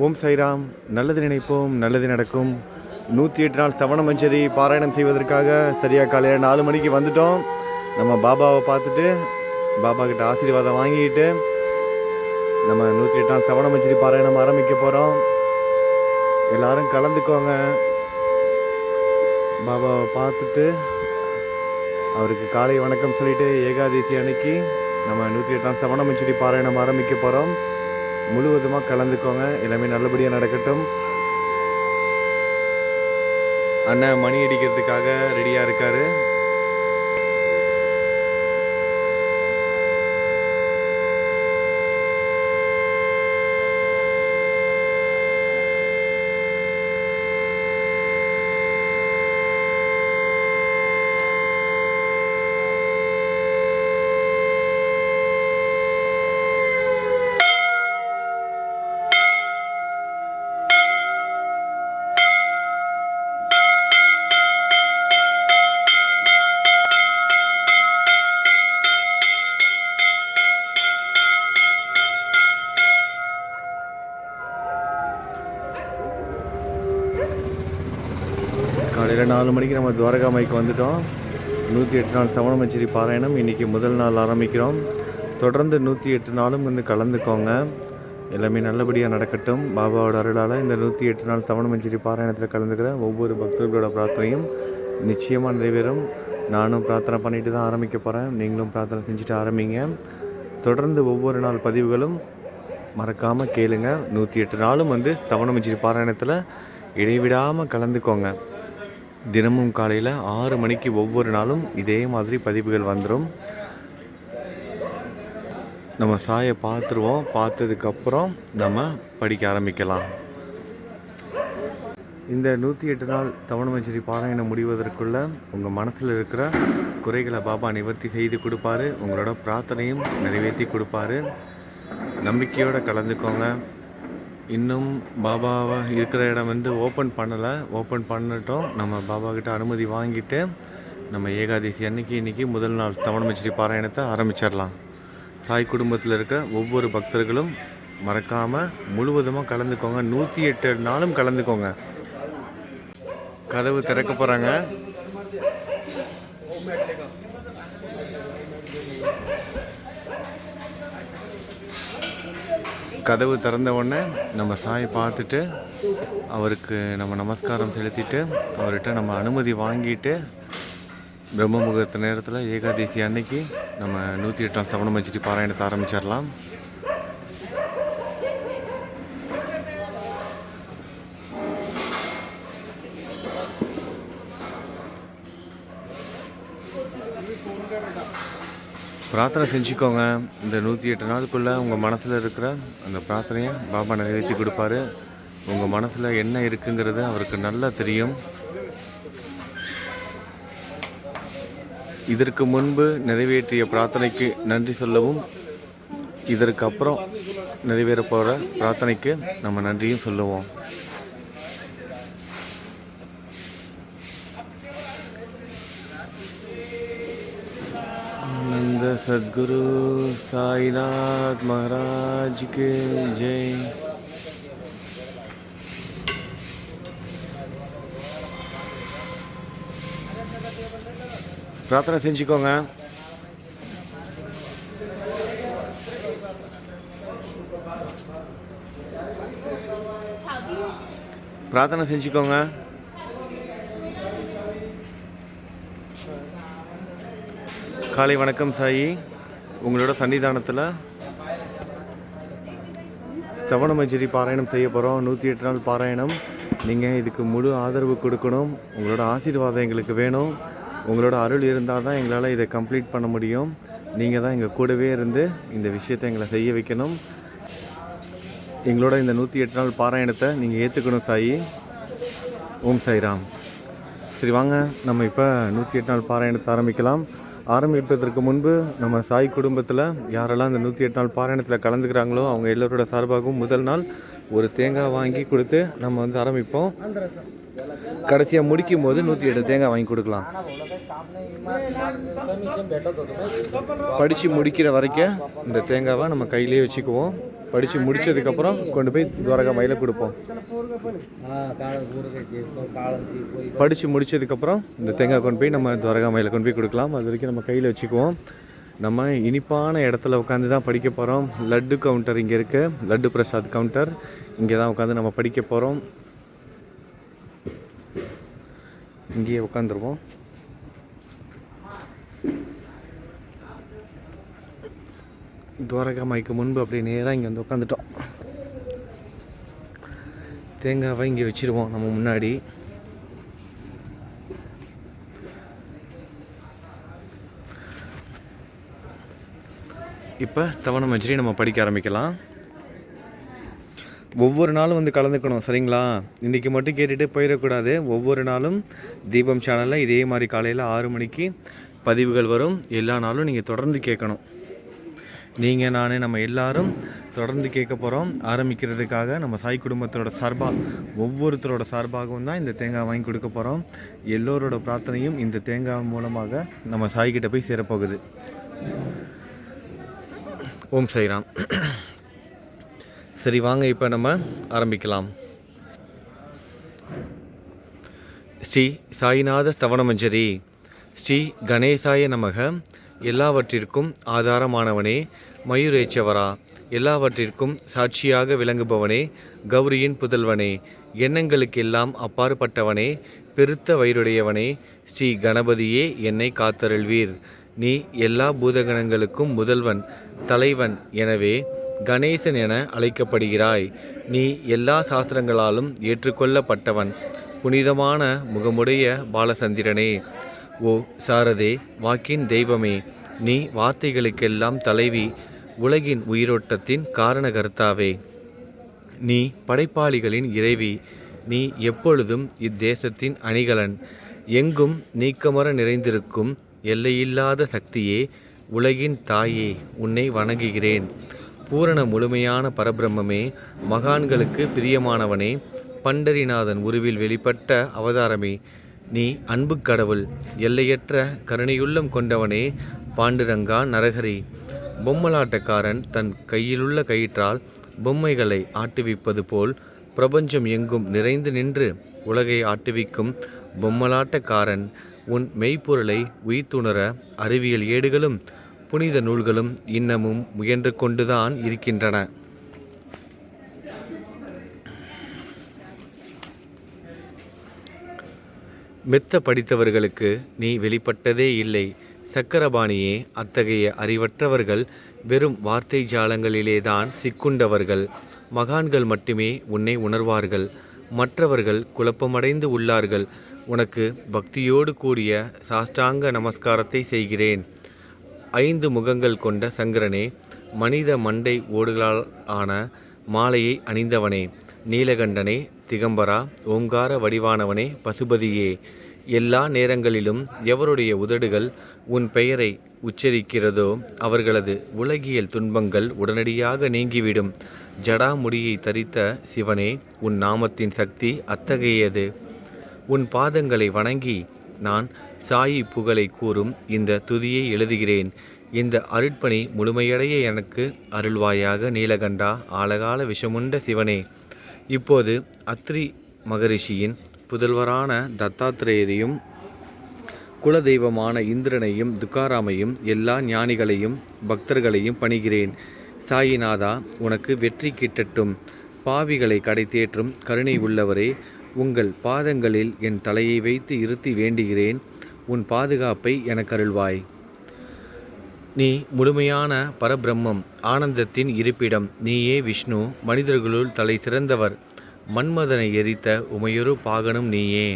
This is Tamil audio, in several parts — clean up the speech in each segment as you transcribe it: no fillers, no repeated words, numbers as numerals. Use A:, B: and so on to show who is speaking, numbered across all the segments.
A: ஓம் சைராம். நல்லது நினைப்போம், நல்லது நடக்கும். 108 நாள் சவண மஞ்சரி பாராயணம் செய்வதற்காக சரியாக காலையில் 4 மணிக்கு வந்துட்டோம். நம்ம பாபாவை பார்த்துட்டு பாபா கிட்ட ஆசீர்வாதம் வாங்கிக்கிட்டு நம்ம 108 நாள் சவண மஞ்சரி பாராயணம் ஆரம்பிக்க போகிறோம். எல்லோரும் கலந்துக்கோங்க. பாபாவை பார்த்துட்டு அவருக்கு காலை வணக்கம் சொல்லிவிட்டு ஏகாதசி அன்னைக்கு நம்ம 108 நாள் சவண மஞ்சரி பாராயணம் ஆரம்பிக்க போகிறோம். முழுவதுமாக கலந்துக்கோங்க. எல்லாமே நல்லபடியாக நடக்கட்டும். அண்ணன் மணி அடிக்கிறதுக்காக ரெடியாக இருக்கார். காலையில் 4 மணிக்கு நம்ம துவாரகாமைக்கு வந்துட்டோம். 108 நாள் சவண மஞ்சரி பாராயணம் இன்றைக்கி முதல் நாள் ஆரம்பிக்கிறோம். தொடர்ந்து 108 நாளும் வந்து கலந்துக்கோங்க. எல்லாமே நல்லபடியாக நடக்கட்டும். பாபாவோட அருளால் இந்த 108 நாள் சவண மஞ்சரி பாராயணத்தில் கலந்துக்கிற ஒவ்வொரு பக்தர்களோட பிரார்த்தனையும் நிச்சயமாக நிறைவேறும். நானும் பிரார்த்தனை பண்ணிட்டு தான் ஆரம்பிக்க போகிறேன். நீங்களும் பிரார்த்தனை செஞ்சுட்டு ஆரம்பிங்க. தொடர்ந்து ஒவ்வொரு நாள் பதிவுகளும் மறக்காமல் கேளுங்க. 108 நாளும் வந்து சவண மஞ்சரி பாராயணத்தில் இடைவிடாமல் கலந்துக்கோங்க. தினமும் காலையில் 6 மணிக்கு ஒவ்வொரு நாளும் இதே மாதிரி பதிவுகள் வந்துடும். நம்ம சாயை பார்த்துருவோம். பார்த்ததுக்கப்புறம் நம்ம படிக்க ஆரம்பிக்கலாம். இந்த 108 நாள் சவண மஞ்சரி பாராயணம் முடிவதற்குள்ள உங்கள் மனசில் இருக்கிற குறைகளை பாபா நிவர்த்தி செய்து கொடுப்பாரு. உங்களோட பிரார்த்தனையும் நிறைவேற்றி கொடுப்பாரு. நம்பிக்கையோடு கலந்துக்கோங்க. இன்னும் பாபாவை இருக்கிற இடம் வந்து ஓப்பன் பண்ணலை. ஓப்பன் பண்ணிட்டோம். நம்ம பாபாக்கிட்ட அனுமதி வாங்கிட்டு நம்ம ஏகாதசி இன்றைக்கி முதல் நாள் சவண மஞ்சரி பாராயணத்தை ஆரம்பிச்சிடலாம். சாய் குடும்பத்தில் இருக்கிற ஒவ்வொரு பக்தர்களும் மறக்காமல் முழுவதுமாக கலந்துக்கோங்க. 108 நாளும் கலந்துக்கோங்க. கதவு திறக்க போகிறாங்க. கதவு திறந்த உடனே நம்ம சாயை பார்த்துட்டு அவருக்கு நம்ம நமஸ்காரம் செலுத்திட்டு அவர்கிட்ட நம்ம அனுமதி வாங்கிட்டு பிரம்ம முகூர்த்த நேரத்தில் ஏகாதசி அன்னைக்கு நம்ம 108 நாள் சவண மஞ்சரி பாராயணத்தை ஆரம்பிச்சிடலாம். பிரார்த்தனை செஞ்சுக்கோங்க. இந்த 108 நாளுக்குள்ளே உங்கள் மனசில் இருக்கிற அந்த பிரார்த்தனையை பாபா நிறைவேற்றி கொடுப்பாரு. உங்கள் மனசில் என்ன இருக்குங்கிறது அவருக்கு நல்லா தெரியும். இதற்கு முன்பு நிறைவேற்றிய பிரார்த்தனைக்கு நன்றி சொல்லவும், இதற்கு அப்புறம் நிறைவேற போகிற பிரார்த்தனைக்கு நம்ம நன்றியும் சொல்லுவோம். सद्गुरु साईनाथ महाराज के जय. பிரார்த்தனை செஞ்சுக்கோங்க. பிரார்த்தனை செஞ்சுக்கோங்க. காலை வணக்கம் சாயி. உங்களோட சன்னிதானத்தில் சவண மஞ்சரி பாராயணம் செய்ய போகிறோம். 108 நாள் பாராயணம். நீங்கள் இதுக்கு முழு ஆதரவு கொடுக்கணும். உங்களோட ஆசீர்வாதம் எங்களுக்கு வேணும். உங்களோட அருள் இருந்தால் தான் எங்களால் இதை கம்ப்ளீட் பண்ண முடியும். நீங்கள் தான் எங்கள் கூடவே இருந்து இந்த விஷயத்தை எங்களை செய்ய வைக்கணும். எங்களோட இந்த 108 நாள் பாராயணத்தை நீங்கள் ஏற்றுக்கணும் சாயி. ஓம் சாய்ராம். சரி வாங்க, நம்ம இப்போ 108 நாள் பாராயணத்தை ஆரம்பிக்கலாம். ஆரம்பிப்பதற்கு முன்பு நம்ம சாய் குடும்பத்தில் யாரெல்லாம் இந்த 108 நாள் பாராயணத்தில் கலந்துக்கிறாங்களோ அவங்க எல்லோரோட சார்பாகவும் முதல் நாள் ஒரு தேங்காய் வாங்கி கொடுத்து நம்ம வந்து ஆரம்பிப்போம். கடைசியாக முடிக்கும் போது 108 தேங்காய் வாங்கி கொடுக்கலாம். படித்து முடிக்கிற வரைக்கும் இந்த தேங்காவை நம்ம கையிலே வச்சுக்குவோம். படித்து முடித்ததுக்கப்புறம் கொண்டு போய் துவாரகா மாயில் கொடுப்போம். படித்து முடித்ததுக்கப்புறம் இந்த தேங்காய் கொண்டு போய் நம்ம துவாரகா மாயில் கொண்டு போய் கொடுக்கலாம். அது வரைக்கும் நம்ம கையில் வச்சுக்குவோம். நம்ம இனிப்பான இடத்துல உட்காந்து தான் படிக்க போகிறோம். லட்டு கவுண்டர் இங்கே இருக்குது, லட்டு பிரசாத் கவுண்டர். இங்கே தான் உட்காந்து நம்ம படிக்க போகிறோம். இங்கேயே உட்காந்துருவோம். துவாரகா மாய்க்கு முன்பு அப்படி நேராக இங்கே வந்து உட்காந்துட்டோம். தேங்காவை இங்கே வச்சுருவோம் நம்ம முன்னாடி. இப்போ ஸ்தவன மஞ்சரி நம்ம படிக்க ஆரம்பிக்கலாம். ஒவ்வொரு நாளும் வந்து கலந்துக்கணும், சரிங்களா? இன்றைக்கி மட்டும் கேட்டுகிட்டு போயிடக்கூடாது. ஒவ்வொரு நாளும் தீபம் சேனலில் இதே மாதிரி காலையில் 6 மணிக்கு பதிவுகள் வரும். எல்லா நாளும் நீங்கள் தொடர்ந்து கேட்கணும். நீங்கள் நம்ம எல்லாரும் தொடர்ந்து கேட்க போகிறோம். ஆரம்பிக்கிறதுக்காக நம்ம சாய் குடும்பத்தோட சார்பாக ஒவ்வொருத்தரோட சார்பாகவும் தான் இந்த தேங்காய் வாங்கி கொடுக்க போகிறோம். எல்லோரோட பிரார்த்தனையும் இந்த தேங்காய் மூலமாக நம்ம சாய்கிட்ட போய் சேரப்போகுது. ஓம் சாய்ராம். சரி, வாங்க இப்போ நம்ம ஆரம்பிக்கலாம். ஸ்ரீ சாய்நாத ஸ்தவனமஞ்சரி. ஸ்ரீ கணேசாய நமக. எல்லாவற்றிற்கும் ஆதாரமானவனே, மயூரேச்சவரா, எல்லாவற்றிற்கும் சாட்சியாக விளங்குபவனே, கௌரியின் புதல்வனே, எண்ணங்களுக்கெல்லாம் அப்பாற்பட்டவனே, பெருத்த வயிறுடையவனே, ஸ்ரீ கணபதியே என்னை காத்தருள்வீர். நீ எல்லா பூதகணங்களுக்கும் முதல்வன், தலைவன். எனவே கணேசன் என அழைக்கப்படுகிறாய். நீ எல்லா சாஸ்திரங்களாலும் ஏற்றுக்கொள்ளப்பட்டவன், புனிதமான முகமுடைய பாலசந்திரனே. ஓ சாரதே, வாக்கின் தெய்வமே, நீ வார்த்தைகளுக்கெல்லாம் தலைவி, உலகின் உயிரோட்டத்தின் காரணகர்த்தாவே. நீ படைப்பாளிகளின் இறைவி. நீ எப்பொழுதும் இத்தேசத்தின் அணிகலன். எங்கும் நீக்கமர நிறைந்திருக்கும் எல்லையில்லாத சக்தியே, உலகின் தாயே, உன்னை வணங்குகிறேன். பூரண முழுமையான பரபிரம்மே, மகான்களுக்கு பிரியமானவனே, பண்டரிநாதன் உருவில் வெளிப்பட்ட அவதாரமே, நீ அன்பு கடவுள், எல்லையற்ற கருணையுள்ளம் கொண்டவனே, பாண்டுரங்கா நரகரி. பொம்மலாட்டக்காரன் தன் கையிலுள்ள கயிற்றால் பொம்மைகளை ஆட்டுவிப்பது போல் பிரபஞ்சம் எங்கும் நிறைந்து நின்று உலகை ஆட்டுவிக்கும் பொம்மலாட்டக்காரன், உன் மெய்ப்பொருளை உய்த்துணர அறிவியல் ஏடுகளும் புனித நூல்களும் இன்னமும் முயன்று கொண்டுதான் இருக்கின்றன. மெத்த படித்தவர்களுக்கு நீ வெளிப்பட்டதே இல்லை. சக்கரபாணியே, அத்தகைய அறிவற்றவர்கள் வெறும் வார்த்தை ஜாலங்களிலேதான் சிக்குண்டவர்கள். மகான்கள் மட்டுமே உன்னை உணர்வார்கள். மற்றவர்கள் குழப்பமடைந்து உள்ளார்கள். உனக்கு பக்தியோடு கூடிய சாஷ்டாங்க நமஸ்காரத்தை செய்கிறேன். 5 முகங்கள் கொண்ட சங்கரனே, மனித மண்டை ஓடுகளால் ஆன மாலையை அணிந்தவனே, நீலகண்டனே, திகம்பரா, ஓங்கார வடிவானவனே, பசுபதியே. எல்லா நேரங்களிலும் எவருடைய உதடுகள் உன் பெயரை உச்சரிக்கிறதோ அவர்களது உலகியல் துன்பங்கள் உடனடியாக நீங்கிவிடும். ஜடாமுடியை தரித்த சிவனே, உன் நாமத்தின் சக்தி அத்தகையது. உன் பாதங்களை வணங்கி நான் சாயி புகழை கூறும் இந்த துதியை எழுதுகிறேன். இந்த அருட்பணி முழுமையடைய எனக்கு அருள்வாயாக நீலகண்டா, ஆழகால விஷமுண்ட சிவனே. இப்போது அத்ரி மகரிஷியின் புதல்வரான தத்தாத்திரேயரையும் குலதெய்வமான இந்திரனையும் துக்காராமையும் எல்லா ஞானிகளையும் பக்தர்களையும் பணிகிறேன். சாயிநாதா, உனக்கு வெற்றி கிட்டட்டும். பாவிகளை கடை தேற்றும் கருணை உள்ளவரே, உங்கள் பாதங்களில் என் தலையை வைத்து இருத்தி வேண்டுகிறேன். உன் பாதுகாப்பை எனக்கு அருள்வாய். நீ முழுமையான பரபிரம்மம், ஆனந்தத்தின் இருப்பிடம். நீயே விஷ்ணு, மனிதர்களுள் தலை சிறந்தவர். மன்மதனை எரித்த உமையொரு பாகனும் நீயே.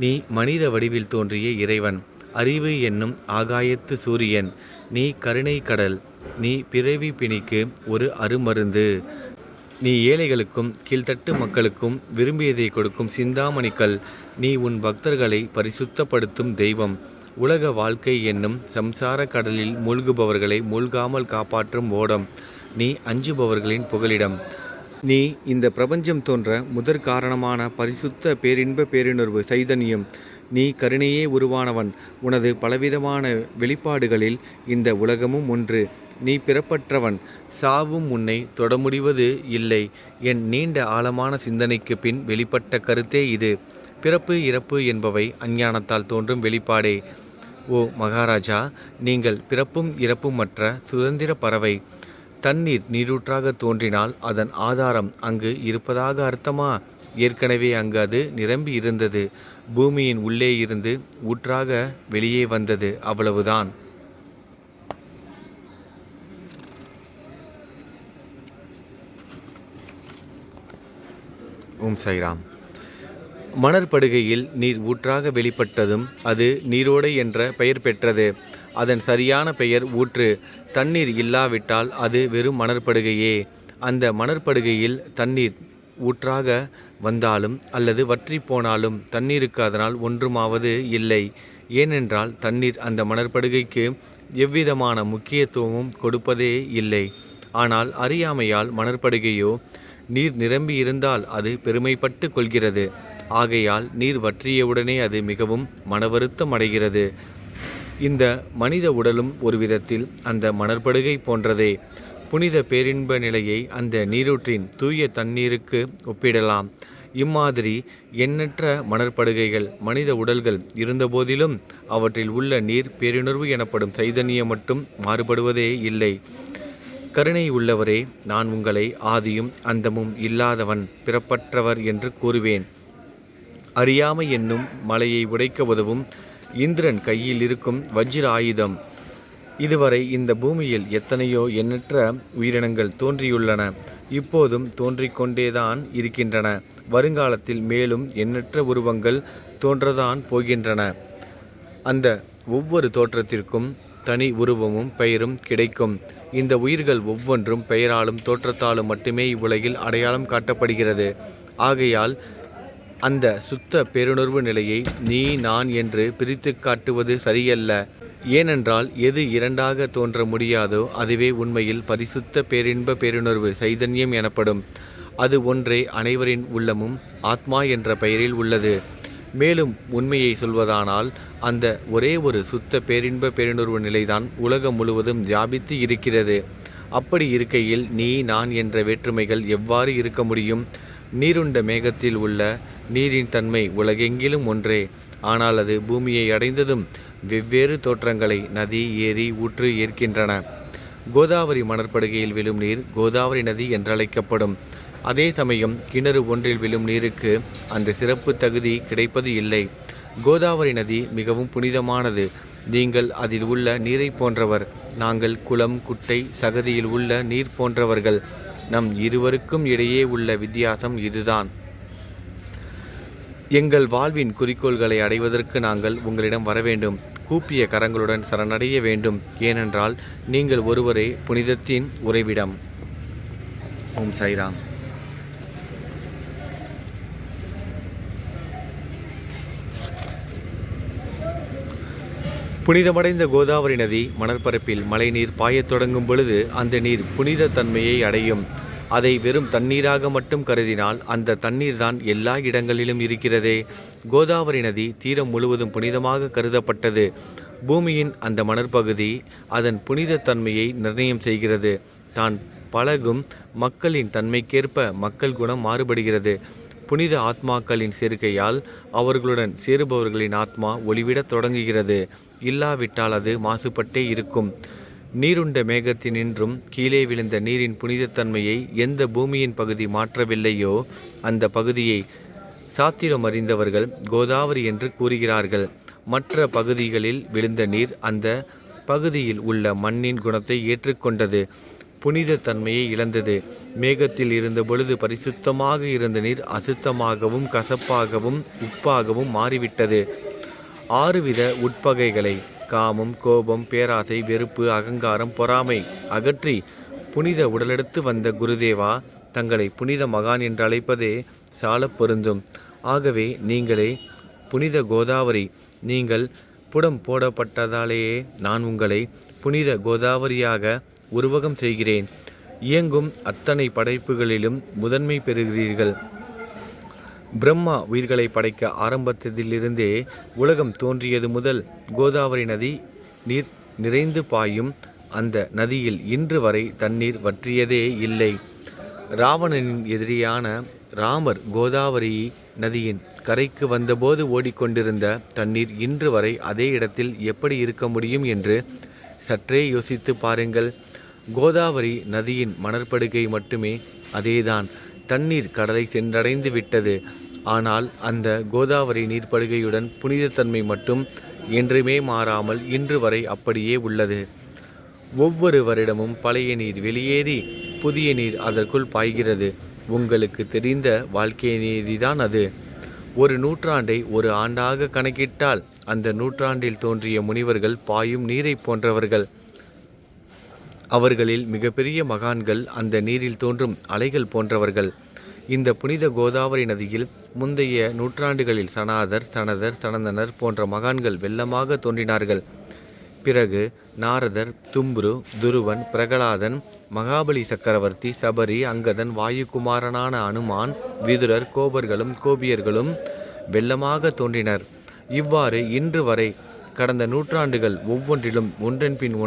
A: நீ மனித வடிவில் தோன்றிய இறைவன், அறிவு என்னும் ஆகாயத்து சூரியன். நீ கருணை கடல். நீ பிறவி பிணிக்கு ஒரு அருமருந்து. நீ ஏழைகளுக்கும் கீழ்த்தட்டு மக்களுக்கும் விரும்பியதை கொடுக்கும் சிந்தாமணிக்கல். நீ உன் பக்தர்களை பரிசுத்தப்படுத்தும் தெய்வம். உலக வாழ்க்கை என்னும் சம்சார கடலில் மூழ்குபவர்களை மூழ்காமல் காப்பாற்றும் ஓடம். நீ அஞ்சுபவர்களின் புகலிடம். நீ இந்த பிரபஞ்சம் தோன்ற முதற் காரணமான பரிசுத்த பேரின்ப பேருணர்வு சைதன்யம். நீ கருணையே உருவானவன். உனது பலவிதமான வெளிப்பாடுகளில் இந்த உலகமும் ஒன்று. நீ பிறப்பற்றவன். சாவும் உன்னை தொட முடிவது இல்லை. என் நீண்ட ஆழமான சிந்தனைக்கு பின் வெளிப்பட்ட கருத்தே இது. பிறப்பு இறப்பு என்பவை அஞ்ஞானத்தால் தோன்றும் வெளிப்பாடே. ஓ மகாராஜா, நீங்கள் பிறப்பும் இறப்புமற்ற சுதந்திர பறவை. தண்ணீர் நீரூற்றாக தோன்றினால் அதன் ஆதாரம் அங்கு இருப்பதாக அர்த்தமா? ஏற்கனவே அங்கு அது நிரம்பி இருந்தது. பூமியின் உள்ளே இருந்து ஊற்றாக வெளியே வந்தது, அவ்வளவுதான். ஓம் சாய்ராம். மணற்படுகையில் நீர் ஊற்றாக வெளிப்பட்டதும் அது நீரோடை என்ற பெயர் பெற்றது. அதன் சரியான பெயர் ஊற்று. தண்ணீர் இல்லாவிட்டால் அது வெறும் மணற்படுகையே. அந்த மணற்படுகையில் தண்ணீர் ஊற்றாக வந்தாலும் அல்லது வற்றி போனாலும் தண்ணீருக்கு அதனால் ஒன்றுமாவது இல்லை. ஏனென்றால் தண்ணீர் அந்த மணற்படுகைக்கு எவ்விதமான முக்கியத்துவமும் கொடுப்பதே இல்லை. ஆனால் அறியாமையால் மணற்படுகையோ நீர் நிரம்பி இருந்தால் அது பெருமைப்பட்டு கொள்கிறது. ஆகையால் நீர் வற்றியவுடனே அது மிகவும் மனவருத்தம் அடைகிறது. இந்த மனித உடலும் ஒரு விதத்தில் அந்த மணற்படுகை போன்றதே. புனித பேரின்ப நிலையை அந்த நீரூற்றின் தூய தண்ணீருக்கு ஒப்பிடலாம். இம்மாதிரி எண்ணற்ற மணற்படுகைகள் மனித உடல்கள் இருந்தபோதிலும் அவற்றில் உள்ள நீர் பேருணர்வு எனப்படும் சைதன்யம் மட்டும் மாறுபடுவதே இல்லை. கருணை உள்ளவரே, நான் உங்களை ஆதியும் அந்தமும் இல்லாதவன், பிறப்பற்றவர் என்று கூறுவேன். அறியாமை என்னும் மலையை உடைக்க உதவும் இந்திரன் கையில் இருக்கும் வஜ்ர ஆயுதம். இதுவரை இந்த பூமியில் எத்தனையோ எண்ணற்ற உயிரினங்கள் தோன்றியுள்ளன. இப்போதும் தோன்றிக்கொண்டேதான் இருக்கின்றன. வருங்காலத்தில் மேலும் எண்ணற்ற உருவங்கள் தோன்றதான் போகின்றன. அந்த ஒவ்வொரு தோற்றத்திற்கும் தனி உருவமும் பெயரும் கிடைக்கும். இந்த உயிர்கள் ஒவ்வொன்றும் பெயராலும் தோற்றத்தாலும் மட்டுமே இவ்வுலகில் அடையாளம் காட்டப்படுகிறது. ஆகையால் அந்த சுத்த பேருணர்வு நிலையை நீ நான் என்று பிரித்து காட்டுவது சரியல்ல. ஏனென்றால் எது இரண்டாக தோன்ற முடியாதோ அதுவே உண்மையில் பரிசுத்த பேரின்ப பேருணர்வு சைதன்யம் எனப்படும். அது ஒன்றே அனைவரின் உள்ளமும் ஆத்மா என்ற பெயரில் உள்ளது. மேலும் உண்மையை சொல்வதானால் அந்த ஒரே ஒரு சுத்த பேரின்ப பேருணர்வு நிலைதான் உலகம் முழுவதும் வியாபித்து இருக்கிறது. அப்படி இருக்கையில் நீ நான் என்ற வேற்றுமைகள் எவ்வாறு இருக்க முடியும்? நீருண்ட மேகத்தில் உள்ள நீரின் தன்மை உலகெங்கிலும் ஒன்றே. ஆனால் அது பூமியை அடைந்ததும் வெவ்வேறு தோற்றங்களை நதி, ஏரி, ஊற்று ஏற்கின்றன. கோதாவரி மணற்படுகையில் விழும் நீர் கோதாவரி நதி என்றழைக்கப்படும். அதே சமயம் கிணறு ஒன்றில் விழும் நீருக்கு அந்த சிறப்பு தகுதி கிடைப்பது இல்லை. கோதாவரி நதி மிகவும் புனிதமானது. நீங்கள் அதில் உள்ள நீரை போன்றவர். நாங்கள் குளம், குட்டை, சகதியில் உள்ள நீர் போன்றவர்கள். நம் இருவருக்கும் இடையே உள்ள வித்தியாசம் இதுதான். எங்கள் வாழ்வின் குறிக்கோள்களை அடைவதற்கு நாங்கள் உங்களிடம் வர வேண்டும். கூப்பிய கரங்களுடன் சரணடைய வேண்டும். ஏனென்றால் நீங்கள் ஒருவரே புனிதத்தின் உறைவிடம். ஓம் சாய்ராம். புனிதமடைந்த கோதாவரி நதி மணற்பரப்பில் மழைநீர் பாயத் தொடங்கும் பொழுது அந்த நீர் புனித தன்மையை அடையும். அதை வெறும் தண்ணீராக மட்டும் கருதினால் அந்த தண்ணீர் தான் எல்லா இடங்களிலும் இருக்கிறதே. கோதாவரி நதி தீரம் முழுவதும் புனிதமாக கருதப்பட்டது. பூமியின் அந்த மணற்பகுதி அதன் புனித தன்மையை நிர்ணயம் செய்கிறது. தான் பழகும் மக்களின் தன்மைக்கேற்ப மக்கள் குணம் மாறுபடுகிறது. புனித ஆத்மாக்களின் சேர்க்கையால் அவர்களுடன் சேருபவர்களின் ஆத்மா ஒளிவிடத் தொடங்குகிறது. இல்லாவிட்டால் அது மாசுபட்டே இருக்கும். நீருண்ட மேகத்தினின்றும் கீழே விழுந்த நீரின் புனிதத்தன்மையை எந்த பூமியின் பகுதி மாற்றவில்லையோ அந்த பகுதியை சாத்திரம் அறிந்தவர்கள் கோதாவரி என்று கூறுகிறார்கள். மற்ற பகுதிகளில் விழுந்த நீர் அந்த பகுதியில் உள்ள மண்ணின் குணத்தை ஏற்றுக்கொண்டது, புனித தன்மையை இழந்தது. மேகத்தில் இருந்த பொழுது பரிசுத்தமாக இருந்த நீர் அசுத்தமாகவும் கசப்பாகவும் உப்பாகவும் மாறிவிட்டது. 6 வித உட்பகைகளை காமம், கோபம், பேராசை, வெறுப்பு, அகங்காரம், பொறாமை அகற்றி புனித உடலெடுத்து வந்த குருதேவா தங்களை புனித மகான் என்று அழைப்பதே சால பொருந்தும். ஆகவே நீங்களே புனித கோதாவரி. நீங்கள் புடம் போடப்பட்டதாலேயே நான் உங்களை புனித கோதாவரியாக உருவகம் செய்கிறேன். இயங்கும் அத்தனை படைப்புகளிலும் முதன்மை பெறுகிறீர்கள். பிரம்மா உயிர்களை படைக்க ஆரம்பத்திலிருந்தே உலகம் தோன்றியது முதல் கோதாவரி நதி நீர் நிறைந்து பாயும் அந்த நதியில் இன்று வரை தண்ணீர் வற்றியதே இல்லை. ராவணனின் எதிரியான ராமர் கோதாவரி நதியின் கரைக்கு வந்தபோது ஓடிக்கொண்டிருந்த தண்ணீர் இன்று வரை அதே இடத்தில் எப்படி இருக்க முடியும் என்று சற்றே யோசித்து பாருங்கள். கோதாவரி நதியின் மணற்படுகை மட்டுமே, அதேதான். தண்ணீர் கடலை சென்றடைந்து விட்டது. ஆனால் அந்த கோதாவரி நீர்ப்படுகையுடன் புனிதத்தன்மை மட்டும் என்றுமே மாறாமல் இன்று வரை அப்படியே உள்ளது. ஒவ்வொரு வருடமும் பழைய நீர் வெளியேறி புதிய நீர் அதற்குள் பாய்கிறது. உங்களுக்கு தெரிந்த வாழ்க்கை நீதிதான் அது. ஒரு நூற்றாண்டை ஒரு ஆண்டாக கணக்கிட்டால் அந்த நூற்றாண்டில் தோன்றிய முனிவர்கள் பாயும் நீரை போன்றவர்கள். அவர்களில் மிகப்பெரிய மகான்கள் அந்த நீரில் தோன்றும் அலைகள் போன்றவர்கள். இந்த புனித கோதாவரி நதியில் முந்தைய நூற்றாண்டுகளில் சனாதர், சனதர், சனந்தனர் போன்ற மகான்கள் வெள்ளமாக தோன்றினார்கள். பிறகு நாரதர், தும்புரு, துருவன், பிரகலாதன், மகாபலி சக்கரவர்த்தி, சபரி, அங்கதன், வாயுகுமாரனான அனுமான், விதுரர், கோபர்களும் கோபியர்களும் வெள்ளமாக தோன்றினர். இவ்வாறு இன்று வரை கடந்த நூற்றாண்டுகள் ஒவ்வொன்றிலும் ஒன்றன் பின்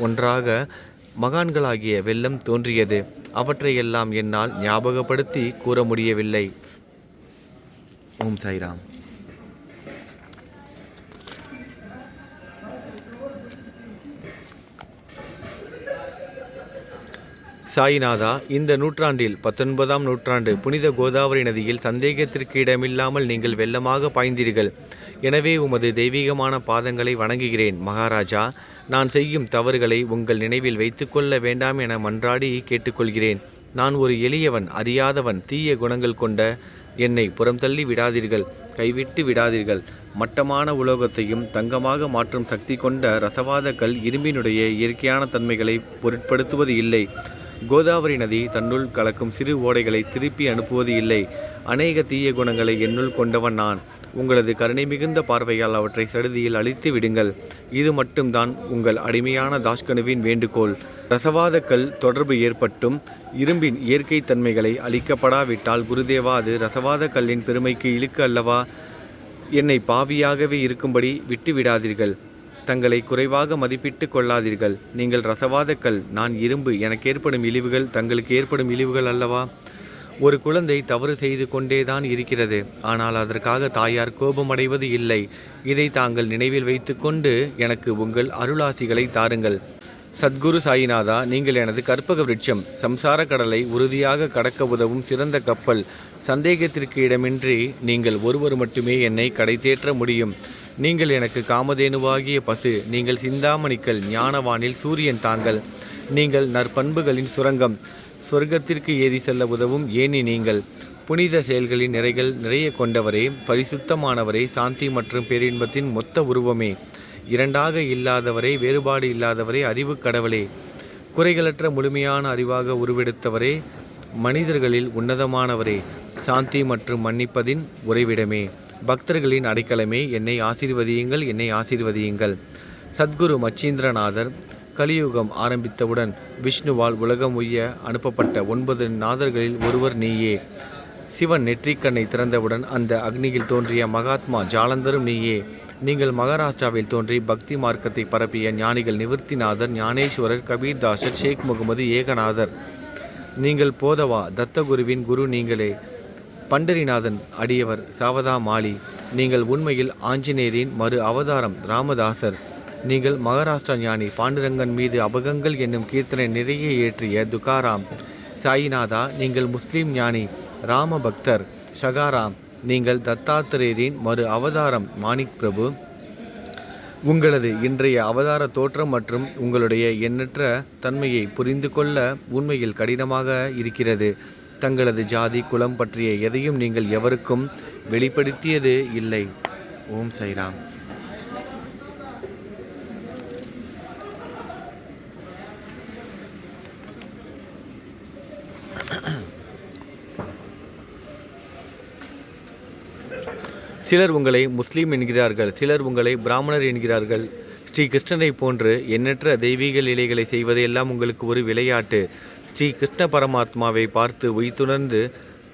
A: ஒன்றாக மகான்களாகிய வெள்ளம் தோன்றியது. அவற்றையெல்லாம் என்னால் ஞாபகப்படுத்தி கூற முடியவில்லை. ஓம் சாய்ராம். சாயிநாதா, இந்த நூற்றாண்டில் 19ஆம் நூற்றாண்டு புனித கோதாவரி நதியில் சந்தேகத்திற்கு இடமில்லாமல் நீங்கள் வெள்ளமாக பாய்ந்தீர்கள். எனவே உமது தெய்வீகமான பாதங்களை வணங்குகிறேன். மகாராஜா, நான் செய்யும் தவறுகளை உங்கள் நினைவில் வைத்து கொள்ள வேண்டாம் என மன்றாடி கேட்டுக்கொள்கிறேன். நான் ஒரு எளியவன், அறியாதவன். தீய குணங்கள் கொண்ட என்னை புறம் தள்ளி விடாதீர்கள், கைவிட்டு விடாதீர்கள். மட்டமான உலோகத்தையும் தங்கமாக மாற்றும் சக்தி கொண்ட ரசவாத கல் இரும்பினுடைய இயற்கையான தன்மைகளை பொருட்படுத்துவது இல்லை. கோதாவரி நதி தன்னுள் கலக்கும் சிறு ஓடைகளை திருப்பி அனுப்புவது இல்லை. அநேக தீய குணங்களை என்னுள் கொண்டவன் நான். உங்களது கருணை மிகுந்த பார்வையால் அவற்றை சடுதியில் அழித்து விடுங்கள். இது மட்டும்தான் உங்கள் அடிமையான தாஷ்கனுவின் வேண்டுகோள். ரசவாதக்கல் தொடர்பு ஏற்பட்டும் இரும்பின் இயற்கை தன்மைகளை அளிக்கப்படாவிட்டால் குருதேவா, அது ரசவாத கல்லின் பெருமைக்கு இழுக்கு அல்லவா? என்னை பாவியாகவே இருக்கும்படி விட்டு விடாதீர்கள். தங்களை குறைவாக மதிப்பிட்டு கொள்ளாதீர்கள். நீங்கள் ரசவாதக்கல், நான் இரும்பு. எனக்கு ஏற்படும் இழிவுகள் தங்களுக்கு ஏற்படும் இழிவுகள் அல்லவா? ஒரு குழந்தை தவறு செய்து கொண்டேதான் இருக்கிறது. ஆனால் அதற்காக தாயார் கோபமடைவது இல்லை. இதை தாங்கள் நினைவில் வைத்து கொண்டு எனக்கு உங்கள் அருளாசிகளை தாருங்கள். சத்குரு சாயிநாதா, நீங்கள் எனது கற்பக விருட்சம். சம்சார கடலை உறுதியாக கடக்க உதவும் சிறந்த கப்பல். சந்தேகத்திற்கு இடமின்றி நீங்கள் ஒருவர் மட்டுமே என்னை கடை தேற்ற முடியும். நீங்கள் எனக்கு காமதேனுவாகிய பசு. நீங்கள் சிந்தாமணிக்கல், ஞானவானில் சூரியன் தாங்கள். நீங்கள் நற்பண்புகளின் சுரங்கம். சொர்க்கத்திற்கு ஏறி செல்ல உதவும் ஏனி நீங்கள். புனித செயல்களின் நிறைகள் நிறைய கொண்டவரே, பரிசுத்தமானவரே, சாந்தி மற்றும் பேரின்பத்தின் மொத்த உருவமே, இரண்டாக இல்லாதவரே, வேறுபாடு இல்லாதவரே, அறிவு கடவுளே, குறைகளற்ற முழுமையான அறிவாக உருவெடுத்தவரே, மனிதர்களில் உன்னதமானவரே, சாந்தி மற்றும் மன்னிப்பதின் உறைவிடமே, பக்தர்களின் அடைக்கலமே, என்னை ஆசீர்வதியுங்கள், என்னை ஆசீர்வதியுங்கள். சத்குரு மச்சீந்திரநாதர் கலியுகம் ஆரம்பித்தவுடன் விஷ்ணுவால் உலகம் உய்ய அனுப்பப்பட்ட 9 நாதர்களில் ஒருவர் நீயே. சிவன் நெற்றிக்கண்ணை திறந்தவுடன் அந்த அக்னியில் தோன்றிய மகாத்மா ஜாலந்தரும் நீயே. நீங்கள் மகாராஷ்டிராவில் தோன்றி பக்தி மார்க்கத்தை பரப்பிய ஞானிகள் நிவர்த்திநாதர், ஞானேஸ்வரர், கபீர்தாசர், ஷேக் முகமது, ஏகநாதர். நீங்கள் போதவா தத்தகுருவின் குரு நீங்களே. பண்டரிநாதன் அடியவர் சாவதா மாலி. நீங்கள் உண்மையில் ஆஞ்சநேயரின் மறு அவதாரம் ராமதாசர். நீங்கள் மகாராஷ்டிரா ஞானி பாண்டுரங்கன் மீது அபகங்கள் என்னும் கீர்த்தனை நிறைய ஏற்றிய துகாராம். சாயிநாதா, நீங்கள் முஸ்லீம் ஞானி ராம பக்தர் ஷகாராம். நீங்கள் தத்தாத்திரேயரின் மறு அவதாரம் மாணிக் பிரபு. உங்களது இன்றைய அவதார தோற்றம் மற்றும் உங்களுடைய எண்ணற்ற தன்மையை புரிந்து கொள்ள உண்மையில் கடினமாக இருக்கிறது. தங்களது ஜாதி குலம் பற்றிய எதையும் நீங்கள் எவருக்கும் வெளிப்படுத்தியது இல்லை. ஓம் சாய்ராம். சிலர் உங்களை முஸ்லீம் என்கிறார்கள், சிலர் உங்களை பிராமணர் என்கிறார்கள். ஸ்ரீ கிருஷ்ணரை போன்று எண்ணற்ற தெய்வீக லீலைகளை செய்வதையெல்லாம் உங்களுக்கு ஒரு விளையாட்டு. ஸ்ரீ கிருஷ்ண பரமாத்மாவை பார்த்து உய்த்துணர்ந்து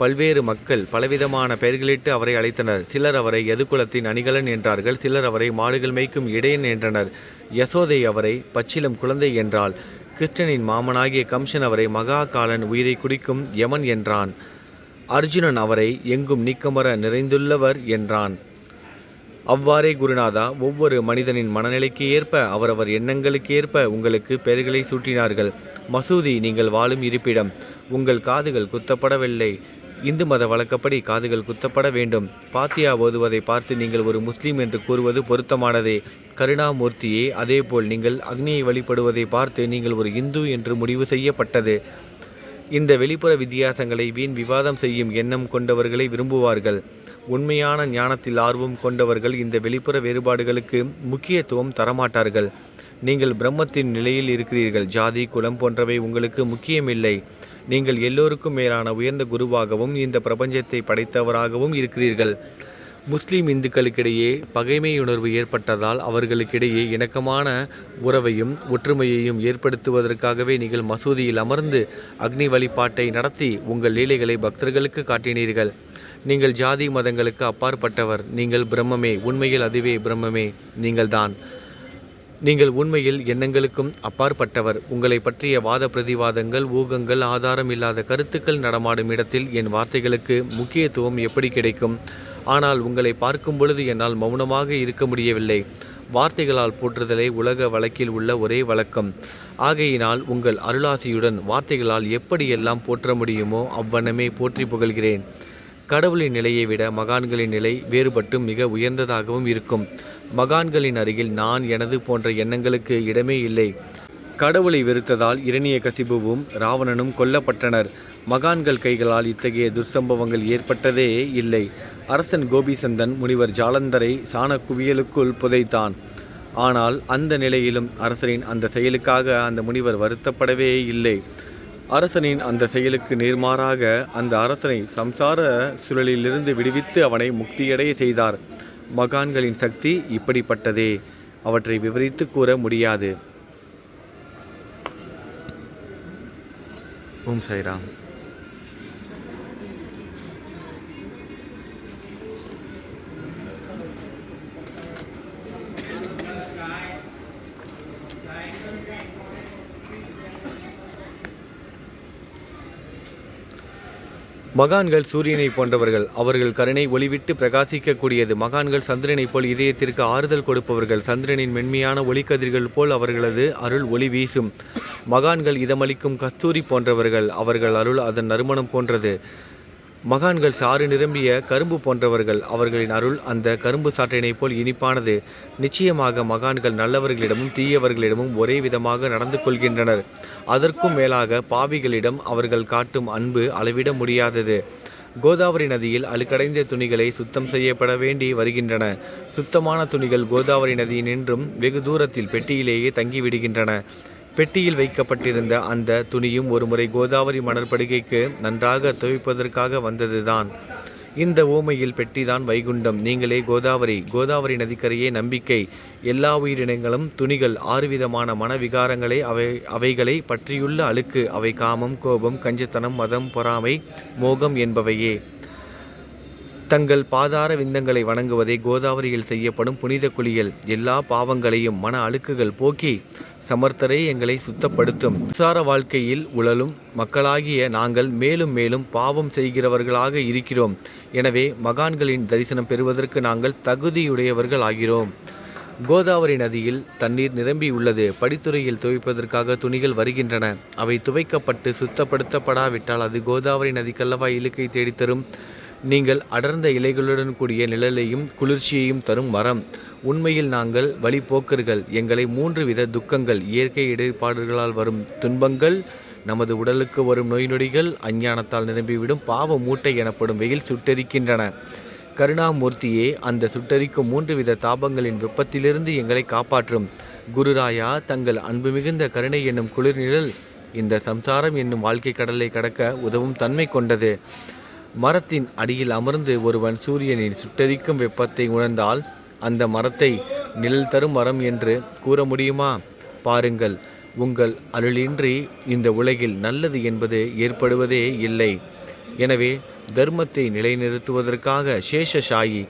A: பல்வேறு மக்கள் பலவிதமான பெயர்களிட்டு அவரை அழைத்தனர். சிலர் அவரை யதுகுலத்தின் அணிகலன் என்றார்கள், சிலர் அவரை மாடுகள் மேய்க்கும் இடையன் என்றனர். யசோதை அவரை பச்சிலம் குழந்தை என்றாள். கிருஷ்ணனின் மாமனாகிய கம்சன் அவரை மகா காலன் உயிரை குடிக்கும் யமன் என்றான். அர்ஜுனன் அவரை எங்கும் நீக்கமர நிறைந்துள்ளவர் என்றான். அவ்வாறே குருநாதா, ஒவ்வொரு மனிதனின் மனநிலைக்கு ஏற்ப அவரவர் எண்ணங்களுக்கு ஏற்ப உங்களுக்கு பெயர்களை சூட்டினார்கள். மசூதி நீங்கள் வாழும் இருப்பிடம். உங்கள் காதுகள் குத்தப்படவில்லை. இந்து மத வழக்கப்படி காதுகள் குத்தப்பட வேண்டும். பாத்தியா ஓதுவதை பார்த்து நீங்கள் ஒரு முஸ்லீம் என்று கூறுவது பொருத்தமானதே. கருணாமூர்த்தியே, அதேபோல் நீங்கள் அக்னியை வழிபடுவதை பார்த்து நீங்கள் ஒரு இந்து என்று முடிவு செய்யப்பட்டது. இந்த வெளிப்புற வித்தியாசங்களை வீண் விவாதம் செய்யும் எண்ணம் கொண்டவர்களை விரும்புவார்கள். உண்மையான ஞானத்தில் ஆர்வம் கொண்டவர்கள் இந்த வெளிப்புற வேறுபாடுகளுக்கு முக்கியத்துவம் தரமாட்டார்கள். நீங்கள் பிரம்மத்தின் நிலையில் இருக்கிறீர்கள். ஜாதி, குலம் போன்றவை உங்களுக்கு முக்கியமில்லை. நீங்கள் எல்லோருக்கும் மேலான உயர்ந்த குருவாகவும் இந்த பிரபஞ்சத்தை படைத்தவராகவும் இருக்கிறீர்கள். முஸ்லீம் இந்துக்களுக்கிடையே பகைமையுணர்வு ஏற்பட்டதால் அவர்களுக்கிடையே இணக்கமான உறவையும் ஒற்றுமையையும் ஏற்படுத்துவதற்காகவே நீங்கள் மசூதியில் அமர்ந்து அக்னி வழிபாட்டை நடத்தி உங்கள் லீலைகளை பக்தர்களுக்கு காட்டினீர்கள். நீங்கள் ஜாதி மதங்களுக்கு அப்பாற்பட்டவர். நீங்கள் பிரம்மமே. உண்மையில் அதுவே பிரம்மமே நீங்கள்தான். நீங்கள் உண்மையில் எண்ணங்களுக்கும் அப்பாற்பட்டவர். உங்களை பற்றிய வாத பிரதிவாதங்கள், ஊகங்கள், ஆதாரம் இல்லாத கருத்துக்கள் நடமாடும் இடத்தில் என் வார்த்தைகளுக்கு முக்கியத்துவம் எப்படி கிடைக்கும்? ஆனால் உங்களை பார்க்கும் பொழுது என்னால் மௌனமாக இருக்க முடியவில்லை. வார்த்தைகளால் போற்றுதலே உலக வழக்கில் உள்ள ஒரே வழக்கம். ஆகையினால் உங்கள் அருளாசியுடன் வார்த்தைகளால் எப்படியெல்லாம் போற்ற முடியுமோ அவ்வண்ணமே போற்றி புகழ்கிறேன். கடவுளின் நிலையை விட மகான்களின் நிலை வேறுபட்டும் மிக உயர்ந்ததாகவும் இருக்கும். மகான்களின் அருகில் நான், எனது போன்ற எண்ணங்களுக்கு இடமே இல்லை. கடவுளை வெறுத்ததால் இரணியகசிபுவும் ராவணனும் கொல்லப்பட்டனர். மகான்கள் கைகளால் இத்தகைய துர்சம்பவங்கள் ஏற்பட்டதே இல்லை. அரசன் கோபிசந்தன் முனிவர் ஜாலந்தரை சாணக்குவியலுக்குள் புதைத்தான். ஆனால் அந்த நிலையிலும் அரசரின் அந்த செயலுக்காக அந்த முனிவர் வருத்தப்படவே இல்லை. அரசனின் அந்த செயலுக்கு நேர்மாறாக அந்த அரசனை சம்சார சுழலிலிருந்து விடுவித்து அவனை முக்தியடைய செய்தார். மகான்களின் சக்தி இப்படிப்பட்டதே. அவற்றை விவரித்து கூற முடியாது. ஓம் சாய்ராம். மகான்கள் சூரியனை போன்றவர்கள். அவர்கள் கருணை ஒளிவிட்டு பிரகாசிக்கக்கூடியது. மகான்கள் சந்திரனை போல் இதயத்திற்கு ஆறுதல் கொடுப்பவர்கள். சந்திரனின் மென்மையான ஒளிக்கதிர்கள் போல் அவர்களது அருள் ஒளி வீசும். மகான்கள் இதமளிக்கும் கஸ்தூரி போன்றவர்கள். அவர்கள் அருள் அதன் நறுமணம் போன்றது. மகான்கள் சாறு நிரம்பிய கரும்பு போன்றவர்கள். அவர்களின் அருள் அந்த கரும்பு சாற்றினை போல் இனிப்பானது. நிச்சயமாக மகான்கள் நல்லவர்களிடமும் தீயவர்களிடமும் ஒரே விதமாக நடந்து கொள்கின்றனர். அதற்கும் மேலாக பாவிகளிடம் அவர்கள் காட்டும் அன்பு அளவிட முடியாதது. கோதாவரி நதியில் அழுக்கடைந்த துணிகளை சுத்தம் செய்யப்பட வேண்டி வருகின்றன. சுத்தமான துணிகள் கோதாவரி நதியினின்றும் வெகு தூரத்தில் பெட்டியிலேயே தங்கிவிடுகின்றன. பெட்டியில் வைக்கப்பட்டிருந்த அந்த துணியும் ஒருமுறை கோதாவரி மணற்படுகைக்கு நன்றாக துவைப்பதற்காக வந்ததுதான். இந்த ஊமையில் பெட்டிதான் வைகுண்டம். நீங்களே கோதாவரி. கோதாவரி நதிக்கரையே நம்பிக்கை. எல்லா உயிரினங்களும் துணிகள். 6 விதமான மனவிகாரங்களை அவைகளை பற்றியுள்ள அழுக்கு. அவை காமம், கோபம், கஞ்சத்தனம், மதம், பொறாமை, மோகம் என்பவையே. தங்கள் பாதார விந்தங்களை வணங்குவதே கோதாவரியில் செய்யப்படும் புனித குளியல். எல்லா பாவங்களையும் மன அழுக்குகள் போக்கி சமர்த்தரை எங்களை சுத்தப்படுத்தும். சம்சார வாழ்க்கையில் உழலும் மக்களாகிய நாங்கள் மேலும் மேலும் பாவம் செய்கிறவர்களாக இருக்கிறோம். எனவே மகான்களின் தரிசனம் பெறுவதற்கு நாங்கள் தகுதியுடையவர்கள் ஆகிறோம். கோதாவரி நதியில் தண்ணீர் நிரம்பி உள்ளது. படித்துறையில் துவைப்பதற்காக துணிகள் வருகின்றன. அவை துவைக்கப்பட்டு சுத்தப்படுத்தப்படாவிட்டால் அது கோதாவரி நதிக்கல்லவா இழுக்கை தேடித்தரும். நீங்கள் அடர்ந்த இலைகளுடன் கூடிய நிழலையும் குளிர்ச்சியையும் தரும் மரம். உண்மையில் நாங்கள் வழிபோக்கர்கள். எங்களை 3 வித துக்கங்கள், இயற்கை இடர்பாடுகளால் வரும் துன்பங்கள், நமது உடலுக்கு வரும் நோய் நொடிகள், அஞ்ஞானத்தால் நிரம்பிவிடும் பாவ மூட்டை எனப்படும் வெயில் சுட்டெரிக்கின்றன. கருணாமூர்த்தியே, அந்த சுட்டெரிக்கும் 3 வித தாபங்களின் வெப்பத்திலிருந்து எங்களை காப்பாற்றும். குருராயா, தங்கள் அன்பு மிகுந்த கருணை என்னும் குளிர் நிழல் இந்த சம்சாரம் என்னும் வாழ்க்கை கடலை கடக்க உதவும் தன்மை கொண்டது. மரத்தின் அடியில் அமர்ந்து ஒருவன் சூரியனின் சுட்டெரிக்கும் வெப்பத்தை உணர்ந்தால் அந்த மரத்தை நிழல் தரும் மரம் என்று கூற முடியுமா? பாருங்கள், உங்கள் அருளின்றி இந்த உலகில் நல்லது என்பது ஏற்படுவதே இல்லை. எனவே தர்மத்தை நிலைநிறுத்துவதற்காக சேஷசாயி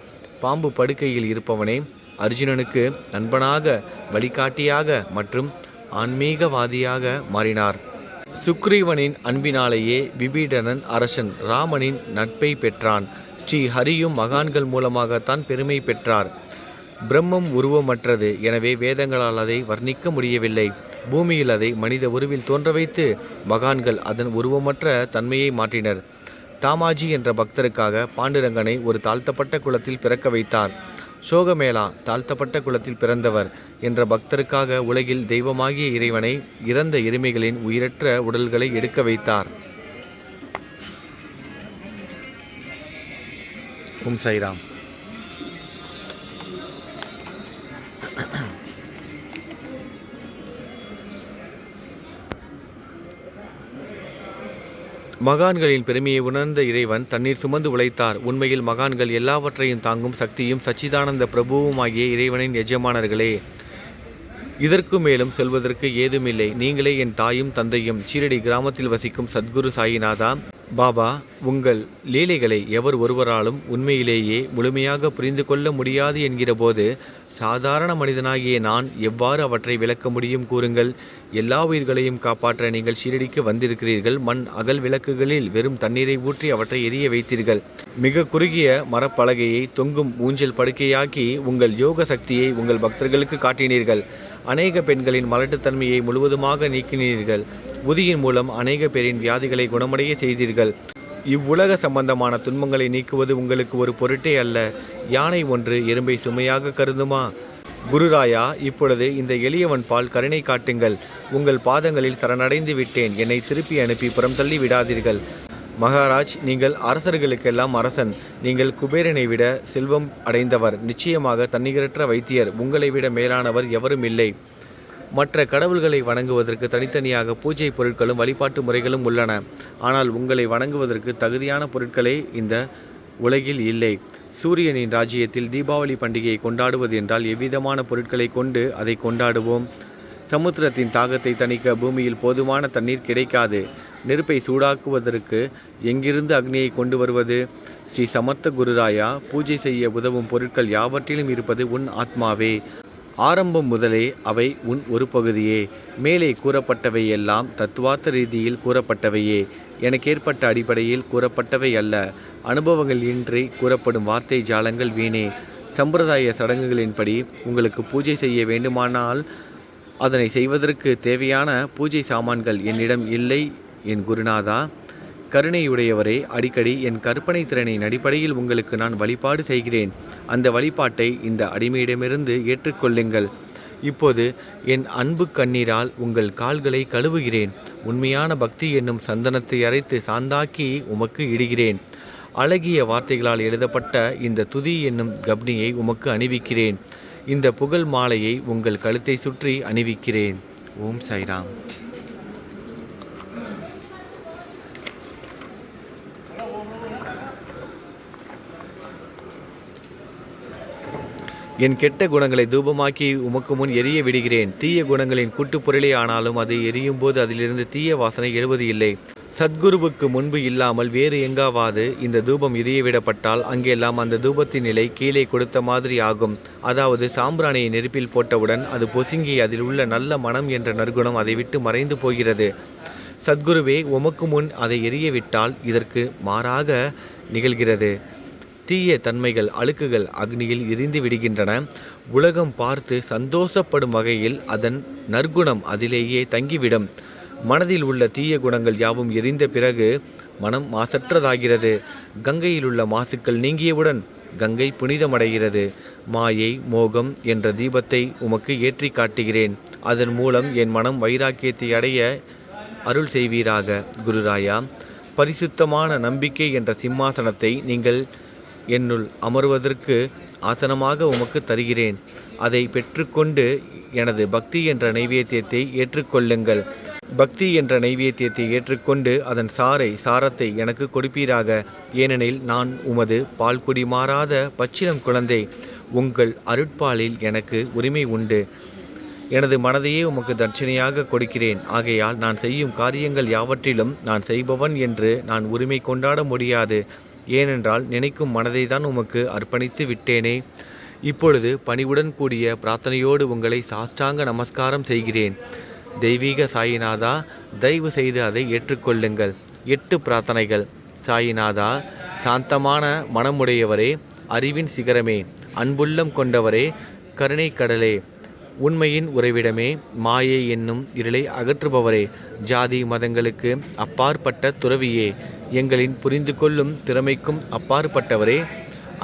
A: பாம்பு படுக்கையில் இருப்பவனே, அர்ஜுனனுக்கு நண்பனாக, வழிகாட்டியாக மற்றும் ஆன்மீகவாதியாக மாறினார். சுக்ரீவனின் அன்பினாலேயே விபீடனன் அரசன் ராமனின் நட்பை பெற்றான். ஸ்ரீ ஹரியும் மகான்கள் மூலமாகத்தான் பெருமை பெற்றார். பிரம்மம் உருவமற்றது, எனவே வேதங்களால் அதை வர்ணிக்க முடியவில்லை. பூமியில் அதை மனித உருவில் தோன்ற வைத்து மகான்கள் அதன் உருவமற்ற தன்மையை மாற்றினர். தாமாஜி என்ற பக்தருக்காக பாண்டுரங்கனை ஒரு தாழ்த்தப்பட்ட குலத்தில் பிறக்க வைத்தார். சோகமேளா தாழ்த்தப்பட்ட குலத்தில் பிறந்தவர் என்ற பக்தருக்காக உலகில் தெய்வமாகிய இறைவனை இறந்த எருமைகளின் உயிரற்ற உடல்களை எடுக்க வைத்தார். ஓம் சாய்ராம். மகான்களின் பெருமையை உணர்ந்த இறைவன் தண்ணீர் சுமந்து உழைத்தார். உண்மையில் மகான்கள் எல்லாவற்றையும் தாங்கும் சக்தியும் சச்சிதானந்த பிரபுவுமாகிய இறைவனின் எஜமானர்களே. இதற்கு மேலும் சொல்வதற்கு ஏதுமில்லை. நீங்களே என் தாயும் தந்தையும். ஷீரடி கிராமத்தில் வசிக்கும் சத்குரு சாயிநாதா பாபா, உங்கள் லீலைகளை எவர் ஒருவராலும் உண்மையிலேயே முழுமையாக புரிந்து கொள்ள முடியாது என்கிற போது சாதாரண மனிதனாகிய நான் எவ்வாறு அவற்றை விளக்க முடியும் கூறுங்கள். எல்லா உயிர்களையும் காப்பாற்ற நீங்கள் ஷீரடிக்கு வந்திருக்கிறீர்கள். மண் அகல் விளக்குகளில் வெறும் தண்ணீரை ஊற்றி அவற்றை எரிய வைத்தீர்கள். மிக குறுகிய மரப்பலகையை தொங்கும் ஊஞ்சல் படுக்கையாக்கி உங்கள் யோக சக்தியை உங்கள் பக்தர்களுக்கு காட்டினீர்கள். அநேக பெண்களின் மலட்டுத்தன்மையை முழுவதுமாக நீக்கினீர்கள். உதியின் மூலம் அநேக பேரின் வியாதிகளை குணமடைய செய்தீர்கள். இவ்வுலக சம்பந்தமான துன்பங்களை நீக்குவது உங்களுக்கு ஒரு பொருட்டே அல்ல. யானை ஒன்று எறும்பை சுமையாக கருதுமா? குருராயா, இப்பொழுது இந்த எளியவன் பால் கருணை காட்டுங்கள். உங்கள் பாதங்களில் சரணடைந்து விட்டேன். என்னை திருப்பி அனுப்பி புறம் தள்ளி விடாதீர்கள். மகாராஜ், நீங்கள் அரசர்களுக்கெல்லாம் அரசன். நீங்கள் குபேரனை விட செல்வம் அடைந்தவர். நிச்சயமாக தன்னிகரற்ற வைத்தியர். உங்களை விட மேலானவர் எவரும் இல்லை. மற்ற கடவுள்களை வணங்குவதற்கு தனித்தனியாக பூஜை பொருட்களும் வழிபாட்டு முறைகளும் உள்ளன. ஆனால் உங்களை வணங்குவதற்கு தகுதியான பொருட்களே இந்த உலகில் இல்லை. சூரியனின் ராஜ்யத்தில் தீபாவளி பண்டிகையை கொண்டாடுவது என்றால் எவ்விதமான பொருட்களை கொண்டு அதை கொண்டாடுவோம்? சமுத்திரத்தின் தாகத்தை தணிக்க பூமியில் போதுமான தண்ணீர் கிடைக்காது. நெருப்பை சூடாக்குவதற்கு எங்கிருந்து அக்னியை கொண்டு வருவது? ஸ்ரீ சமர்த்த குருராயா, பூஜை செய்ய உதவும் பொருட்கள் யாவற்றிலும் இருப்பது உன் ஆத்மாவே. ஆரம்பம் முதலே அவை உன் ஒரு பகுதியே. மேலே கூறப்பட்டவை எல்லாம் தத்துவார்த்த ரீதியில் கூறப்பட்டவையே. எனக்கு ஏற்பட்ட அடிப்படையில் கூறப்பட்டவை அல்ல. அனுபவங்கள் இன்றி கூறப்படும் வார்த்தை ஜாலங்கள் வீணே. சம்பிரதாய சடங்குகளின்படி உங்களுக்கு பூஜை செய்ய வேண்டுமானால் அதனை செய்வதற்கு தேவையான பூஜை சாமான்கள் என்னிடம் இல்லை. என் குருநாதா, கருணையுடையவரே, அடிக்கடி என் கற்பனை திறனின் அடிப்படையில் உங்களுக்கு நான் வழிபாடு செய்கிறேன். அந்த வழிபாட்டை இந்த அடிமையிடமிருந்து ஏற்றுக்கொள்ளுங்கள். இப்போது என் அன்பு கண்ணீரால் உங்கள் கால்களை கழுவுகிறேன். உண்மையான பக்தி என்னும் சந்தனத்தை அரைத்து சாந்தாக்கி உமக்கு இடுகிறேன். அழகிய வார்த்தைகளால் எழுதப்பட்ட இந்த துதி என்னும் கப்னியை உமக்கு அணிவிக்கிறேன். இந்த புகழ் மாலையை உங்கள் கழுத்தை சுற்றி அணிவிக்கிறேன். ஓம் சாய்ராம். என் கெட்ட குணங்களை தூபமாக்கி உமக்கு முன் எரிய விடுகிறேன். தீய குணங்களின் கூட்டுப்பொருளே ஆனாலும் அது எரியும் போது அதிலிருந்து தீய வாசனை எழுவது இல்லை. சத்குருவுக்கு முன்பு இல்லாமல் வேறு எங்காவது இந்த தூபம் எரியவிடப்பட்டால் அங்கெல்லாம் அந்த தூபத்தின் நிலை கீழே கொடுத்த மாதிரி ஆகும். அதாவது சாம்பிராணியை நெருப்பில் போட்டவுடன் அது பொசுங்கி அதில் உள்ள நல்ல மனம் என்ற நற்குணம் அதை விட்டு மறைந்து போகிறது. சத்குருவே, உமக்கு முன் அதை எரியவிட்டால் இதற்கு மாறாக நிகழ்கிறது. தீய தன்மைகள், அழுக்குகள் அக்னியில் எரிந்து விடுகின்றன. உலகம் பார்த்து சந்தோஷப்படும் வகையில் அதன் நற்குணம் அதிலேயே தங்கிவிடும். மனதில் உள்ள தீய குணங்கள் யாவும் எரிந்த பிறகு மனம் மாசற்றதாகிறது. கங்கையில் உள்ள மாசுக்கள் நீங்கியவுடன் கங்கை புனிதமடைகிறது. மாயை, மோகம் என்ற தீபத்தை உமக்கு ஏற்றி காட்டுகிறேன். அதன் மூலம் என் மனம் வைராக்கியத்தை அடைய அருள் செய்வீராக. குருராயா, பரிசுத்தமான நம்பிக்கை என்ற சிம்மாசனத்தை நீங்கள் என்னுள் அமர்வதற்கு ஆசனமாக உமக்கு தருகிறேன். அதை பெற்றுக்கொண்டு எனது பக்தி என்ற நைவேத்தியத்தை ஏற்றுக்கொள்ளுங்கள். பக்தி என்ற நைவேத்தியத்தை ஏற்றுக்கொண்டு அதன் சாரத்தை எனக்கு கொடுப்பீராக. ஏனெனில் நான் உமது பால்குடி மாறாத பச்சிளம் குழந்தை. உங்கள் அருட்பாலில் எனக்கு உரிமை உண்டு. எனது மனதையே உமக்கு தட்சணையாக கொடுக்கிறேன். ஆகையால் நான் செய்யும் காரியங்கள் யாவற்றிலும் நான் செய்பவன் என்று நான் உரிமை கொண்டாட முடியாது. ஏனென்றால் நினைக்கும் மனதை தான் உமக்கு அர்ப்பணித்து விட்டேனே. இப்பொழுது பணிவுடன் கூடிய பிரார்த்தனையோடு உங்களை சாஷ்டாங்க நமஸ்காரம் செய்கிறேன். தெய்வீக சாயிநாதா, தயவு செய்து அதை ஏற்றுக்கொள்ளுங்கள். 8 பிரார்த்தனைகள். சாயிநாதா, சாந்தமான மனமுடையவரே, அறிவின் சிகரமே, அன்புள்ளம் கொண்டவரே, கருணை கடலே, உண்மையின் உறைவிடமே, மாயை என்னும் இருளை அகற்றுபவரே, ஜாதி மதங்களுக்கு அப்பாற்பட்ட துறவியே, எங்களின் புரிந்து கொள்ளும் திறமைக்கும் அப்பாற்பட்டவரே,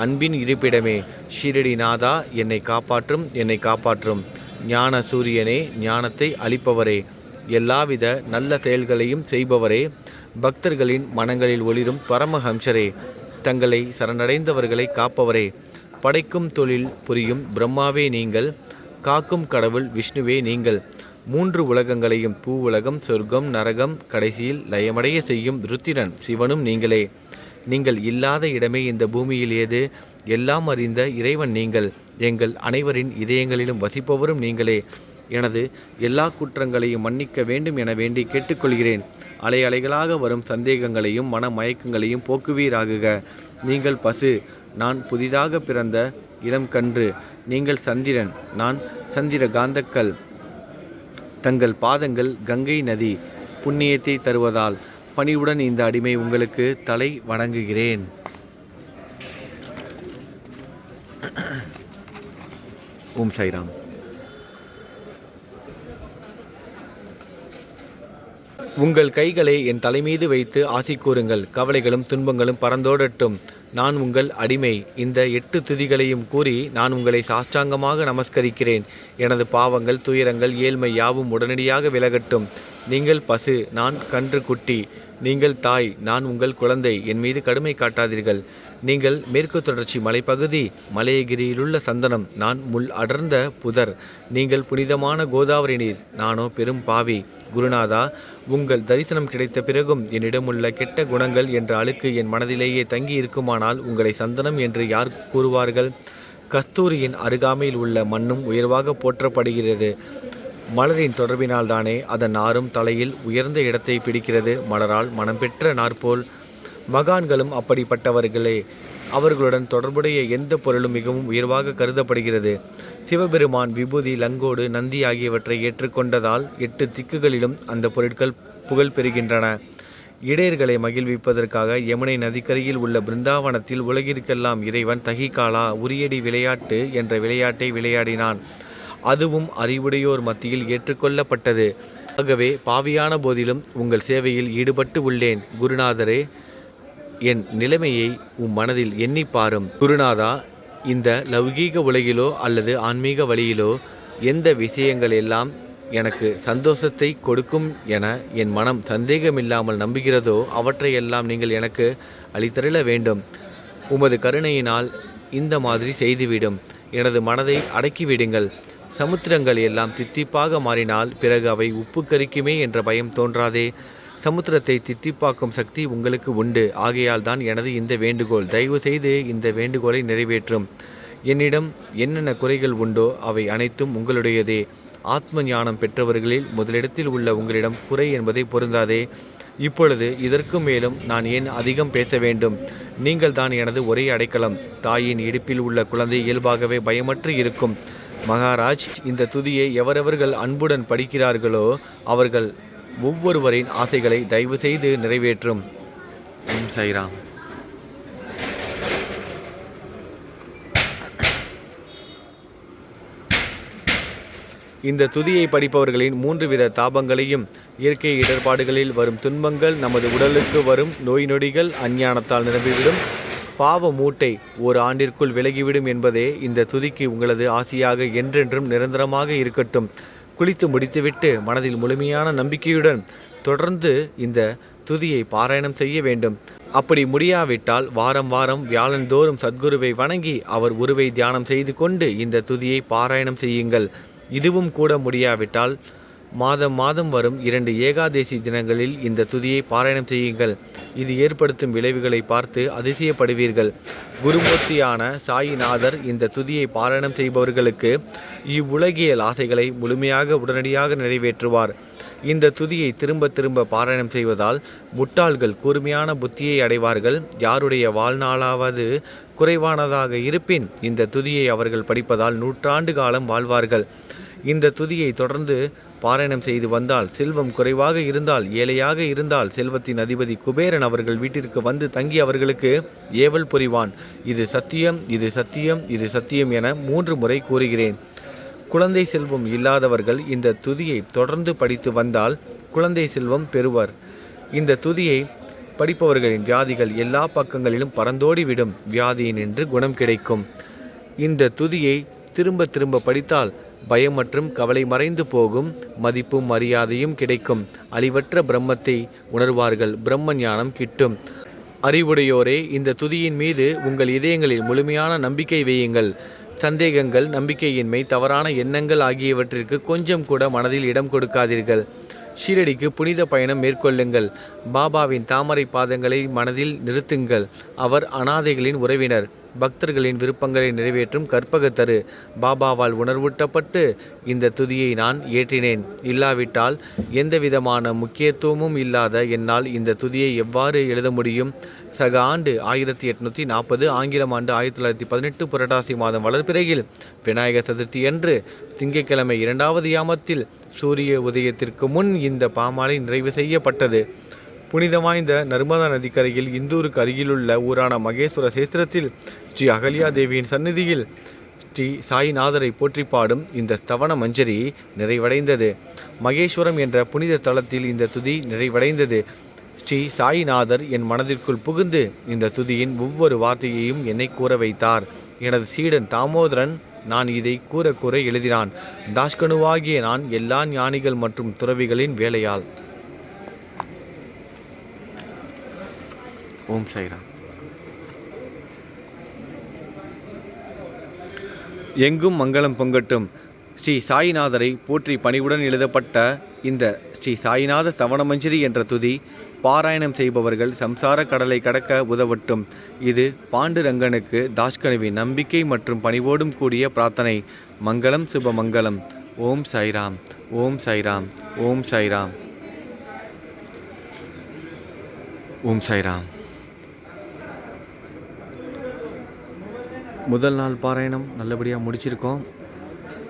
A: அன்பின் இருப்பிடமே, ஷீரடிநாதா, என்னை காப்பாற்றும், என்னை காப்பாற்றும். ஞான சூரியனே, ஞானத்தை அளிப்பவரே, எல்லாவித நல்ல செயல்களையும் செய்பவரே, பக்தர்களின் மனங்களில் ஒளிரும் பரமஹம்சரே, தங்களை சரணடைந்தவர்களை காப்பவரே, படைக்கும் தொழில் புரியும் பிரம்மாவே நீங்கள், காக்கும் கடவுள் விஷ்ணுவே நீங்கள், 3 உலகங்களையும் பூ உலகம், சொர்க்கம், நரகம், கடைசியில் லயமடைய செய்யும் ருத்திரன் சிவனும் நீங்களே. நீங்கள் இல்லாத இடமே இந்த பூமியில் ஏது? எல்லாம் அறிந்த இறைவன் நீங்கள். எங்கள் அனைவரின் இதயங்களிலும் வசிப்பவரும் நீங்களே. எனது எல்லா குற்றங்களையும் மன்னிக்க வேண்டும் என வேண்டி கேட்டுக்கொள்கிறேன். அலை அலைகளாக வரும் சந்தேகங்களையும் மன மயக்கங்களையும் போக்குவீராகுக. நீங்கள் பசு, நான் புதிதாக பிறந்த இளம் கன்று. நீங்கள் சந்திரன், நான் சந்திர காந்தக்கல். தங்கள் பாதங்கள் கங்கை நதி, புண்ணியத்தை தருவதால் பணிவுடன் இந்த அடிமை உங்களுக்கு தலை வணங்குகிறேன். ஓம் சாய்ராம். உங்கள் கைகளை என் தலைமீது வைத்து ஆசி கூறுங்கள். கவலைகளும் துன்பங்களும் பறந்தோடட்டும். நான் உங்கள் அடிமை. இந்த 8 துதிகளையும் கூறி நான் உங்களை சாஷ்டாங்கமாக நமஸ்கரிக்கிறேன். எனது பாவங்கள், துயரங்கள், ஏழ்மை யாவும் உடனடியாக விலகட்டும். நீங்கள் பசு, நான் கன்று குட்டி. நீங்கள் தாய், நான் உங்கள் குழந்தை. என் மீது கடுமை காட்டாதீர்கள். நீங்கள் மேற்கு தொடர்ச்சி மலைப்பகுதி, மலையகிரியிலுள்ள சந்தனம். நான் முள் அடர்ந்த புதர். நீங்கள் புனிதமான கோதாவரி நீர். நானோ பெரும் பாவி. குருநாதா, உங்கள் தரிசனம் கிடைத்த பிறகும் என்னிடமுள்ள கெட்ட குணங்கள் என்ற அழுக்கு என் மனதிலேயே தங்கி இருக்குமானால் உங்களை சந்தனம் என்று யார் கூறுவார்கள்? கஸ்தூரியின் அருகாமையில் உள்ள மண்ணும் உயர்வாக போற்றப்படுகிறது. மலரின் தொடர்பினால் தானே அதன் நாரும் தலையில் உயர்ந்த இடத்தை பிடிக்கிறது. மலரால் மனம் பெற்ற நாற்போல் மகான்களும் அப்படிப்பட்டவர்களே. அவர்களுடன் தொடர்புடைய எந்த பொருளும் மிகவும் உயர்வாக கருதப்படுகிறது. சிவபெருமான் விபூதி, லங்கோடு, நந்தி ஆகியவற்றை ஏற்றுக்கொண்டதால் 8 திக்குகளிலும் அந்த பொருட்கள் புகழ் பெறுகின்றன. இடையர்களை மகிழ்விப்பதற்காக யமுனை நதிக்கரையில் உள்ள பிருந்தாவனத்தில் உலகிற்கெல்லாம் இறைவன் தகிகாலா, உரியடி விளையாட்டு என்ற விளையாட்டை விளையாடினான். அதுவும் அறிவுடையோர் மத்தியில் ஏற்றுக்கொள்ளப்பட்டது. ஆகவே பாவியான போதிலும் உங்கள் சேவையில் ஈடுபட்டு உள்ளேன். குருநாதரே, என் நிலைமையை மனதில் எண்ணி பாரும். குருநாதா, இந்த லௌகீக உலகிலோ அல்லது ஆன்மீக வழியிலோ எந்த விஷயங்கள் எல்லாம் எனக்கு சந்தோஷத்தை கொடுக்கும் என என் மனம் சந்தேகமில்லாமல் நம்புகிறதோ அவற்றையெல்லாம் நீங்கள் எனக்கு அளித்தருள வேண்டும். உமது கருணையினால் இந்த மாதிரி செய்துவிடும். எனது மனதை அடக்கிவிடுங்கள். சமுத்திரங்கள் எல்லாம் தித்திப்பாக மாறினால் பிறகு அவை உப்பு கரிக்குமே என்ற பயம் தோன்றாதே. சமுத்திரத்தை தித்திப்பாக்கும் சக்தி உங்களுக்கு உண்டு. ஆகையால் தான் எனது இந்த வேண்டுகோள். தயவு செய்து இந்த வேண்டுகோளை நிறைவேற்றும். என்னிடம் என்னென்ன குறைகள் உண்டோ அவை அனைத்தும் உங்களுடையதே. ஆத்ம ஞானம் பெற்றவர்களில் முதலிடத்தில் உள்ள உங்களிடம் குறை என்பதை பொருந்தாதே. இப்பொழுது இதற்கு மேலும் நான் ஏன் அதிகம் பேச வேண்டும்? நீங்கள் தான் எனது ஒரே அடைக்கலம். தாயின் இடுப்பில் உள்ள குழந்தை இயல்பாகவே பயமற்று இருக்கும். மகாராஜ், இந்த துதியை எவரவர்கள் அன்புடன் படிக்கிறார்களோ அவர்கள் ஒவ்வொருவரின் ஆசைகளை தயவு செய்து நிறைவேற்றும். ஓம் சாய்ராம். இந்த துதியை படிப்பவர்களின் 3 வித தாபங்களையும், இயற்கை இடர்பாடுகளில் வரும் துன்பங்கள், நமது உடலுக்கு வரும் நோய் நொடிகள், அஞ்ஞானத்தால் நிரம்பிவிடும் பாவ மூட்டை ஓர் ஆண்டிற்குள் விலகிவிடும் என்பதே இந்த துதிக்கு உங்களது ஆசையாக என்றென்றும் நிரந்தரமாக இருக்கட்டும். குளித்து முடித்துவிட்டு மனதில் முழுமையான நம்பிக்கையுடன் தொடர்ந்து இந்த துதியை பாராயணம் செய்ய வேண்டும். அப்படி முடியாவிட்டால் வாரம் வாரம் வியாழந்தோறும் சத்குருவை வணங்கி அவர் உருவை தியானம் செய்து கொண்டு இந்த துதியை பாராயணம் செய்யுங்கள். இதுவும் கூட முடியாவிட்டால் மாதம் மாதம் வரும் 2 ஏகாதேசி தினங்களில் இந்த துதியை பாராயணம் செய்யுங்கள். இது ஏற்படுத்தும் விளைவுகளை பார்த்து அதிசயப்படுவீர்கள். குருமூர்த்தியான சாயிநாதர் இந்த துதியை பாராயணம் செய்பவர்களுக்கு இவ்வுலகியல் ஆசைகளை முழுமையாக உடனடியாக நிறைவேற்றுவார். இந்த துதியை திரும்ப திரும்ப பாராயணம் செய்வதால் முட்டாள்கள் கூர்மையான புத்தியை அடைவார்கள். யாருடைய வாழ்நாளாவது குறைவானதாக இருப்பின் இந்த துதியை அவர்கள் படிப்பதால் 100 காலம் வாழ்வார்கள். இந்த துதியை தொடர்ந்து பாராயணம் செய்து வந்தால், செல்வம் குறைவாக இருந்தால், ஏழையாக இருந்தால், செல்வத்தின் அதிபதி குபேரன் அவர்கள் வீட்டிற்கு வந்து தங்கி அவர்களுக்கு ஏவல் புரிவான். இது சத்தியம், இது சத்தியம், இது சத்தியம் என 3 முறை கூறுகிறேன். குழந்தை செல்வம் இல்லாதவர்கள் இந்த துதியை தொடர்ந்து படித்து வந்தால் குழந்தை செல்வம் பெறுவர். இந்த துதியை படிப்பவர்களின் வியாதிகள் எல்லா பக்கங்களிலும் பறந்தோடிவிடும். வியாதியினின்று குணம் கிடைக்கும். இந்த துதியை திரும்ப திரும்ப படித்தால் பயம் மற்றும் கவலை மறைந்து போகும். மதிப்பும் மரியாதையும் கிடைக்கும். அழிவற்ற பிரம்மத்தை உணர்வார்கள். பிரம்ம ஞானம் கிட்டும். அறிவுடையோரே, இந்த துதியின் மீது உங்கள் இதயங்களில் முழுமையான நம்பிக்கை வையுங்கள். சந்தேகங்கள், நம்பிக்கையின்மை, தவறான எண்ணங்கள் ஆகியவற்றிற்கு கொஞ்சம் கூட மனதில் இடம் கொடுக்காதீர்கள். ஷீரடிக்கு புனித பயணம் மேற்கொள்ளுங்கள். பாபாவின் தாமரை பாதங்களை மனதில் நிறுத்துங்கள். அவர் அனாதைகளின் உறவினர். பக்தர்களின் விருப்பங்களை நிறைவேற்றும் கற்பகத்தரு. பாபாவால் உணர்வூட்டப்பட்டு இந்த துதியை நான் ஏற்றினேன். இல்லாவிட்டால் எந்தவிதமான முக்கியத்துவமும் இல்லாத என்னால் இந்த துதியை எவ்வாறு எழுத முடியும்? சக ஆண்டு 1840, ஆங்கிலம் ஆண்டு 1918 புரட்டாசி மாதம் வளர்பிறையில் விநாயகர் சதுர்த்தி அன்று திங்கட்கிழமை 2வது யாமத்தில் சூரிய உதயத்திற்கு முன் இந்த பாமாலை நிறைவு செய்யப்பட்டது. புனித வாய்ந்த நர்மதா நதிக்கரையில் இந்தூருக்கு அருகிலுள்ள ஊரான மகேஸ்வர சேஸ்திரத்தில் ஸ்ரீ அகல்யா தேவியின் சந்நிதியில் ஸ்ரீ சாய்நாதரை போற்றி பாடும் இந்த ஸ்தவன மஞ்சரி நிறைவடைந்தது. மகேஸ்வரம் என்ற புனித தலத்தில் இந்த துதி நிறைவடைந்தது. ஸ்ரீ சாய்நாதர் என் மனதிற்குள் புகுந்து இந்த துதியின் ஒவ்வொரு வார்த்தையையும் என்னை கூற வைத்தார். எனது சீடன் தாமோதரன் நான் இதை கூற கூற எழுதினான். தாஷ்கனுவாகிய நான் எல்லா ஞானிகள் மற்றும் துறவிகளின் வேலையால். ஓம் சாய்ராம். எங்கும் மங்களம் பொங்கட்டும். ஸ்ரீ சாய்நாதரை போற்றி பணிவுடன் எழுதப்பட்ட இந்த ஸ்ரீ சாய்நாத தவணமஞ்சரி என்ற துதி பாராயணம் செய்பவர்கள் சம்சார கடலை கடக்க உதவட்டும். இது பாண்டுரங்கனுக்கு தாஷ்கனுவின் நம்பிக்கை மற்றும் பணிவோடும் கூடிய பிரார்த்தனை. மங்களம் சுப மங்களம். ஓம் சாய்ராம். ஓம் சாய்ராம். ஓம் சாய்ராம். ஓம் சாய்ராம். முதல் நாள் பாராயணம் நல்லபடியாக முடிச்சிருக்கோம்.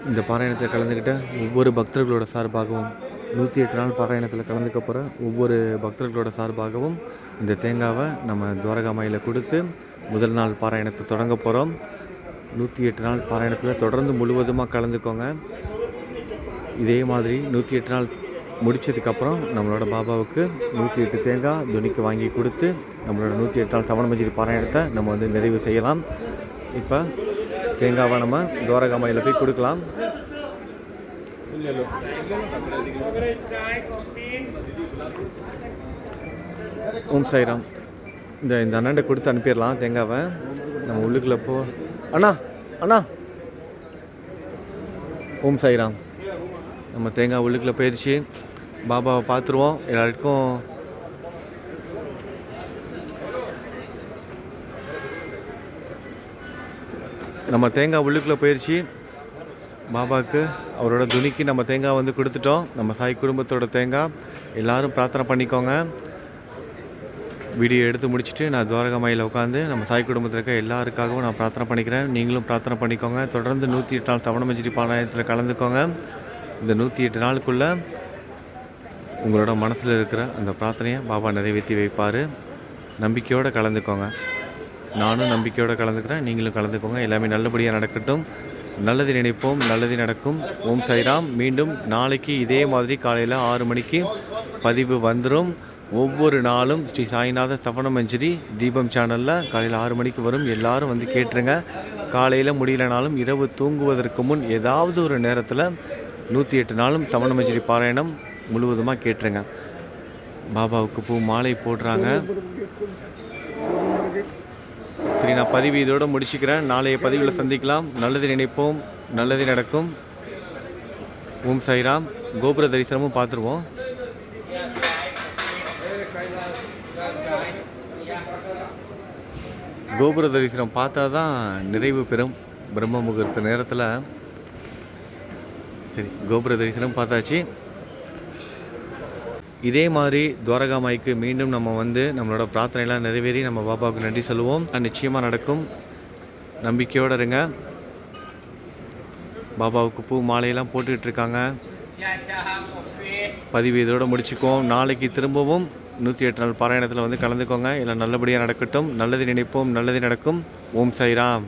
A: இந்த பாராயணத்தில் கலந்துக்கிட்ட ஒவ்வொரு பக்தர்களோட சார்பாகவும் 108 நாள் பாராயணத்தில் கலந்துக்க போகிற ஒவ்வொரு பக்தர்களோட சார்பாகவும் இந்த தேங்காவை நம்ம துவாரகாமாயில் கொடுத்து முதல் நாள் பாராயணத்தை தொடங்க போகிறோம். 108 நாள் பாராயணத்தில் தொடர்ந்து முழுவதுமாக கலந்துக்கோங்க. இதே மாதிரி 108 நாள் முடித்ததுக்கப்புறம் நம்மளோட பாபாவுக்கு 108 தேங்காய் துணிக்கு வாங்கி கொடுத்து நம்மளோட 108 நாள் தவணமஞ்சரி பாராயணத்தை நம்ம வந்து நிறைவு செய்யலாம். இப்போ தேங்காவை நம்ம துவாரகாமாயில் போய் கொடுக்கலாம். ஓம் சாய்ராம். இந்த அண்ணாண்ட கொடுத்து அனுப்பிடலாம் தேங்காவை. நம்ம உள்ளுக்குள்ளே போ அண்ணா அண்ணா. ஓம் சாய்ராம். நம்ம தேங்காய் உள்ளுக்குள்ளே போயிடுச்சு. பாபாவை பார்த்துருவோம். எல்லாருக்கும் நம்ம தேங்காய் உள்ளுக்குள்ளே போயிடுச்சு. பாபாவுக்கு அவரோட துணிக்கு நம்ம தேங்காய் வந்து கொடுத்துட்டோம். நம்ம சாய் குடும்பத்தோட தேங்காய். எல்லோரும் பிரார்த்தனை பண்ணிக்கோங்க. வீடியோ எடுத்து முடிச்சுட்டு நான் துவாரகாமாயில் உட்காந்து நம்ம சாய் குடும்பத்தில் இருக்க எல்லாருக்காகவும் நான் பிரார்த்தனை பண்ணிக்கிறேன். நீங்களும் பிரார்த்தனை பண்ணிக்கோங்க. தொடர்ந்து 108 நாள் தவணமஞ்சரி பாராயணத்தில் கலந்துக்கோங்க. இந்த 108 நாளுக்குள்ளே உங்களோட மனசில் இருக்கிற அந்த பிரார்த்தனையை பாபா நிறைவேற்றி வைப்பார். நம்பிக்கையோடு கலந்துக்கோங்க. நானும் நம்பிக்கையோடு கலந்துக்கிறேன். நீங்களும் கலந்துக்கோங்க. எல்லாமே நல்லபடியாக நடக்கட்டும். நல்லது நினைப்போம், நல்லது நடக்கும். ஓம் சாய்ராம். மீண்டும் நாளைக்கு இதே மாதிரி காலையில் 6 மணிக்கு பதிவு வந்துடும். ஒவ்வொரு நாளும் ஸ்ரீ சாய்நாத தவணமஞ்சரி தீபம் சேனலில் காலையில் 6 மணிக்கு வரும். எல்லோரும் வந்து கேட்டுருங்க. காலையில் முடியலனாலும் இரவு தூங்குவதற்கு முன் ஏதாவது ஒரு நேரத்தில் 108 நாளும் தவணமஞ்சரி பாராயணம் முழுவதுமாக கேட்டுருங்க. பாபாவுக்கு பூ மாலை போடுறாங்க. சரி, நான் பதிவு இதோடு முடிச்சுக்கிறேன். நாளைய பதிவில் சந்திக்கலாம். நல்லது நினைப்போம், நல்லது நடக்கும். ஓம் சாய்ராம். கோபுர தரிசனமும் பார்த்துருவோம். கோபுர தரிசனம் பார்த்தா தான் நிறைவு பெறும் பிரம்ம முகூர்த்த நேரத்தில். சரி, கோபுர தரிசனம் பார்த்தாச்சு. இதே மாதிரி துவாரகாமாய்க்கு மீண்டும் நம்ம வந்து நம்மளோட பிரார்த்தனைலாம் நிறைவேறி நம்ம பாபாவுக்கு நன்றி சொல்லுவோம். நிச்சயமாக நடக்கும். நம்பிக்கையோடு இருங்க. பாபாவுக்கு பூ மாலையெல்லாம் போட்டுக்கிட்டு இருக்காங்க. பதிவு இதோடு முடிச்சுக்குவோம். நாளைக்கு திரும்பவும் 108 நாள் பாராயணத்தில் வந்து கலந்துக்கோங்க. எல்லாம் நல்லபடியாக நடக்கட்டும். நல்லது நினைப்போம், நல்லது நடக்கும். ஓம் சாய்ராம்.